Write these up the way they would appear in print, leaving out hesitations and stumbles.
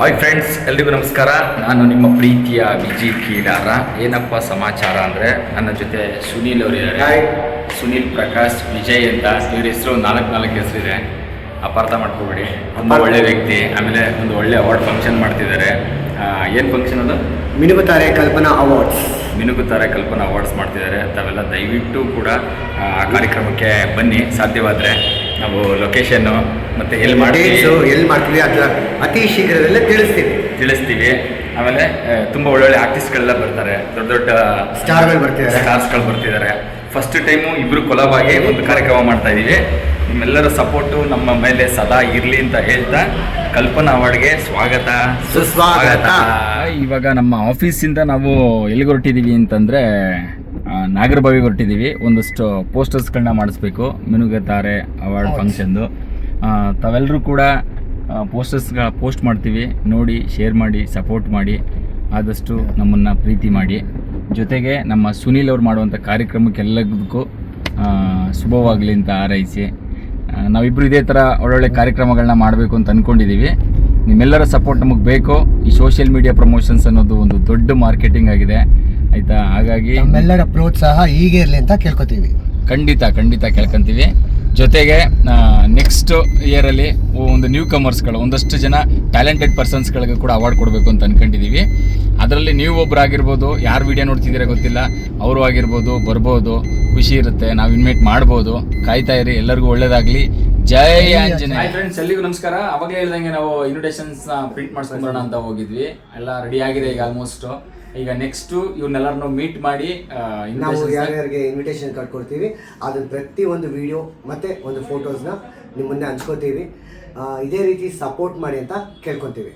Hi friends, ಎಲ್ರಿಗೂ ನಮಸ್ಕಾರ. ನಾನು ನಿಮ್ಮ ಪ್ರೀತಿಯ ವಿಜಿ ಕೀಲಾರ. ಏನಪ್ಪ ಸಮಾಚಾರ ಅಂದರೆ, ನನ್ನ ಜೊತೆ ಸುನೀಲ್ ಅವರಿದ್ದಾರೆ. ಸುನೀಲ್ ಪ್ರಕಾಶ್ ವಿಜಯ್ ಅಂತ ಇವ್ರ ಹೆಸರು ನಾಲ್ಕು ಹೆಸರಿದೆ, ಅಪಾರ್ಥ ಮಾಡ್ಕೋಬೇಡಿ. ತುಂಬ ಒಳ್ಳೆ ವ್ಯಕ್ತಿ. ಆಮೇಲೆ ಒಂದು ಒಳ್ಳೆ ಅವಾರ್ಡ್ ಫಂಕ್ಷನ್ ಮಾಡ್ತಿದ್ದಾರೆ. ಏನು ಫಂಕ್ಷನ್ ಅದು? ಮಿನುಗುತ್ತಾರೆ ಕಲ್ಪನಾ ಅವಾರ್ಡ್ಸ್ ಮಾಡ್ತಿದ್ದಾರೆ. ತಾವೆಲ್ಲ ದಯವಿಟ್ಟು ಕೂಡ ಆ ಕಾರ್ಯಕ್ರಮಕ್ಕೆ ಬನ್ನಿ. ಸಾಧ್ಯವಾದರೆ ನಾವು ಲೊಕೇಶನ್ನು ಮತ್ತು ಎಲ್ಲಿ ಮಾಡ್ತೀವಿ ಅದರ ಅತಿ ಶೀಘ್ರದಲ್ಲೇ ತಿಳಿಸ್ತೀವಿ. ಆಮೇಲೆ ತುಂಬ ಒಳ್ಳೊಳ್ಳೆ ಆರ್ಟಿಸ್ಟ್ಗಳೆಲ್ಲ ಬರ್ತಾರೆ, ದೊಡ್ಡ ಸ್ಟಾರ್ಸ್ಗಳು ಬರ್ತಿದ್ದಾರೆ. ಫಸ್ಟ್ ಟೈಮು ಇಬ್ಬರು ಕೊಲಾಬಾಗಿ ಒಂದು ಕಾರ್ಯಕ್ರಮ ಮಾಡ್ತಾ ಇದ್ದೀವಿ. ನಿಮ್ಮೆಲ್ಲರ ಸಪೋರ್ಟು ನಮ್ಮ ಮೇಲೆ ಸದಾ ಇರಲಿ ಅಂತ ಹೇಳ್ತಾ, ಕಲ್ಪನಾ ಅವಾರ್ಡ್ಗೆ ಸ್ವಾಗತ ಸುಸ್ವಾಗತ. ಇವಾಗ ನಮ್ಮ ಆಫೀಸಿಂದ ನಾವು ಎಲ್ಲಿಗೆ ಹೊರಟಿದ್ದೀವಿ ಅಂತಂದರೆ, ನಾಗರಬಾವಿಗೆ ಹೊರಟಿದ್ದೀವಿ. ಒಂದಷ್ಟು ಪೋಸ್ಟರ್ಸ್ಗಳನ್ನ ಮಾಡಿಸ್ಬೇಕು ಮಿನುಗುತ್ತಾರೆ ಅವಾರ್ಡ್ ಫಂಕ್ಷನ್ದು. ತಾವೆಲ್ಲರೂ ಕೂಡ ಪೋಸ್ಟ್ ಮಾಡ್ತೀವಿ, ನೋಡಿ ಶೇರ್ ಮಾಡಿ, ಸಪೋರ್ಟ್ ಮಾಡಿ, ಆದಷ್ಟು ನಮ್ಮನ್ನು ಪ್ರೀತಿ ಮಾಡಿ. ಜೊತೆಗೆ ನಮ್ಮ ಸುನೀಲ್ ಅವ್ರು ಮಾಡುವಂಥ ಕಾರ್ಯಕ್ರಮಕ್ಕೆಲ್ಲದಕ್ಕೂ ಶುಭವಾಗಲಿ ಅಂತ ಹಾರೈಸಿ, ನಾವಿಬ್ಬರು ಇದೇ ಥರ ಒಳ್ಳೊಳ್ಳೆ ಕಾರ್ಯಕ್ರಮಗಳನ್ನ ಮಾಡಬೇಕು ಅಂತ ಅಂದ್ಕೊಂಡಿದ್ದೀವಿ. ನಿಮ್ಮೆಲ್ಲರ ಸಪೋರ್ಟ್ ನಮಗೆ ಬೇಕು. ಈ ಸೋಷಿಯಲ್ ಮೀಡಿಯಾ ಪ್ರಮೋಷನ್ಸ್ ಅನ್ನೋದು ಒಂದು ದೊಡ್ಡ ಮಾರ್ಕೆಟಿಂಗ್ ಆಗಿದೆ, ಆಯಿತಾ? ಹಾಗಾಗಿ ನಮ್ಮೆಲ್ಲರ ಪ್ರೋತ್ಸಾಹ ಹೀಗೆ ಇರಲಿ ಅಂತ ಕೇಳ್ಕೊತೀವಿ. ಖಂಡಿತ ಕೇಳ್ಕೊಂತೀವಿ. ಜೊತೆಗೆ ನೆಕ್ಸ್ಟ್ ಇಯರಲ್ಲಿ ಒಂದು ನ್ಯೂ ಕಮರ್ಸ್ಗಳು, ಒಂದಷ್ಟು ಜನ ಟ್ಯಾಲೆಂಟೆಡ್ ಪರ್ಸನ್ಸ್ಗಳಿಗೆ ಕೂಡ ಅವಾರ್ಡ್ ಕೊಡಬೇಕು ಅಂತ ಅಂದ್ಕೊಂಡಿದ್ದೀವಿ. ಅದರಲ್ಲಿ ನೀವು ಒಬ್ಬರಾಗಿರ್ಬೋದು, ಯಾರು ವಿಡಿಯೋ ನೋಡ್ತಿದ್ದೀರಾ ಗೊತ್ತಿಲ್ಲ, ಅವರು ಆಗಿರ್ಬೋದು, ಬರ್ಬೋದು, ಖುಷಿ ಇರುತ್ತೆ. ನಾವು ಇನ್ವೈಟ್ ಮಾಡ್ಬೋದು. ಕಾಯ್ತಾ ಇರಿ, ಎಲ್ಲರಿಗೂ ಒಳ್ಳೇದಾಗಲಿ. ಜೈ ಆಂಜನೇಯ. ಹಾಯ್ ಫ್ರೆಂಡ್ಸ್, ಎಲ್ಲಿಗೂ ನಮಸ್ಕಾರ. ಅವಾಗಲೇ ಹೇಳ್ದಂಗೆ ನಾವು ಇನ್ವಿಟೇಷನ್ಸ್ ಪ್ರಿಂಟ್ ಮಾಡಿಸ್ಕೊಂಬರೋಣ ಅಂತ ಹೋಗಿದ್ವಿ. ಎಲ್ಲ ರೆಡಿ ಆಗಿದೆ ಈಗ ಆಲ್ಮೋಸ್ಟ್. ಈಗ ನೆಕ್ಸ್ಟ್ ಇವ್ರನ್ನೆಲ್ಲರನ್ನು ಮೀಟ್ ಮಾಡಿ ನಾವು ಯಾರ್ಯಾರಿಗೆ ಇನ್ವಿಟೇಷನ್ ಕಾರ್ಡ್ ಕೊಡ್ತೀವಿ, ಅದನ್ನ ಪ್ರತಿ ಒಂದು ವಿಡಿಯೋ ಮತ್ತೆ ಒಂದು ಫೋಟೋಸ್ನ ನಿಮ್ಮ ಮುಂದೆ ಹಂಚ್ಕೋತೀವಿ. ಇದೇ ರೀತಿ ಸಪೋರ್ಟ್ ಮಾಡಿ ಅಂತ ಕೇಳ್ಕೊತೀವಿ.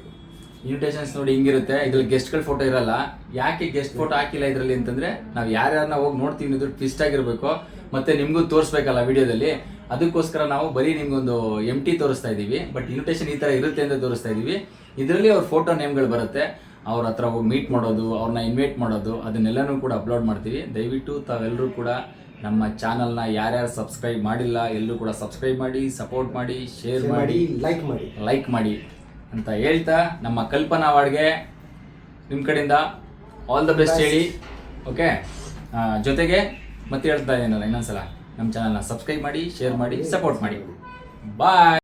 ಇನ್ವಿಟೇಷನ್ಸ್ ನೋಡಿ ಹಿಂಗಿರುತ್ತೆ. ಇದ್ರಲ್ಲಿ ಗೆಸ್ಟ್ಗಳ ಫೋಟೋ ಇರಲ್ಲ. ಯಾಕೆ ಗೆಸ್ಟ್ ಫೋಟೋ ಹಾಕಿಲ್ಲ ಇದರಲ್ಲಿ ಅಂತಂದ್ರೆ, ನಾವು ಯಾರ್ಯಾರನ್ನ ಹೋಗಿ ನೋಡ್ತೀವಿ ಅನ್ನೋದು ಟ್ವಿಸ್ಟ್ ಆಗಿರಬೇಕು, ಮತ್ತೆ ನಿಮಗೂ ತೋರಿಸ್ಬೇಕಲ್ಲ ವಿಡಿಯೋದಲ್ಲಿ. ಅದಕ್ಕೋಸ್ಕರ ನಾವು ಬರೀ ನಿಮ್ಗೊಂದು ಎಂಟಿ ತೋರಿಸ್ತಾ ಇದ್ದೀವಿ. ಬಟ್ ಇನ್ವಿಟೇಷನ್ ಈ ಥರ ಇರುತ್ತೆ ಅಂತ ತೋರಿಸ್ತಾ ಇದ್ದೀವಿ. ಇದರಲ್ಲಿ ಅವ್ರ ಫೋಟೋ ನೇಮ್ಗಳು ಬರುತ್ತೆ. ಅವ್ರ ಹತ್ರ ಹೋಗಿ ಮೀಟ್ ಮಾಡೋದು, ಅವ್ರನ್ನ ಇನ್ವೈಟ್ ಮಾಡೋದು, ಅದನ್ನೆಲ್ಲನೂ ಕೂಡ ಅಪ್ಲೋಡ್ ಮಾಡ್ತೀವಿ. ದಯವಿಟ್ಟು ತಾವೆಲ್ಲರೂ ಕೂಡ ನಮ್ಮ ಚಾನಲ್ನ ಯಾರ್ಯಾರು ಸಬ್ಸ್ಕ್ರೈಬ್ ಮಾಡಿಲ್ಲ ಎಲ್ಲರೂ ಕೂಡ ಸಬ್ಸ್ಕ್ರೈಬ್ ಮಾಡಿ, ಸಪೋರ್ಟ್ ಮಾಡಿ, ಶೇರ್ ಮಾಡಿ, ಲೈಕ್ ಮಾಡಿ ಅಂತ ಹೇಳ್ತಾ, ನಮ್ಮ ಕಲ್ಪನಾ ಅವಾರ್ಡ್ಗೆ ನಿಮ್ಮ ಕಡೆಯಿಂದ ಆಲ್ ದ ಬೆಸ್ಟ್ ಹೇಳಿ. ಓಕೆ, ಜೊತೆಗೆ ಮತ್ತೆ ಹೇಳ್ತಾ ಇದ್ದೀನಲ್ಲ ಇನ್ನೊಂದ್ಸಲ, ನಮ್ಮ ಚಾನಲ್ನ ಸಬ್ಸ್ಕ್ರೈಬ್ ಮಾಡಿ, ಶೇರ್ ಮಾಡಿ, ಸಪೋರ್ಟ್ ಮಾಡಿ. ಬಾಯ್.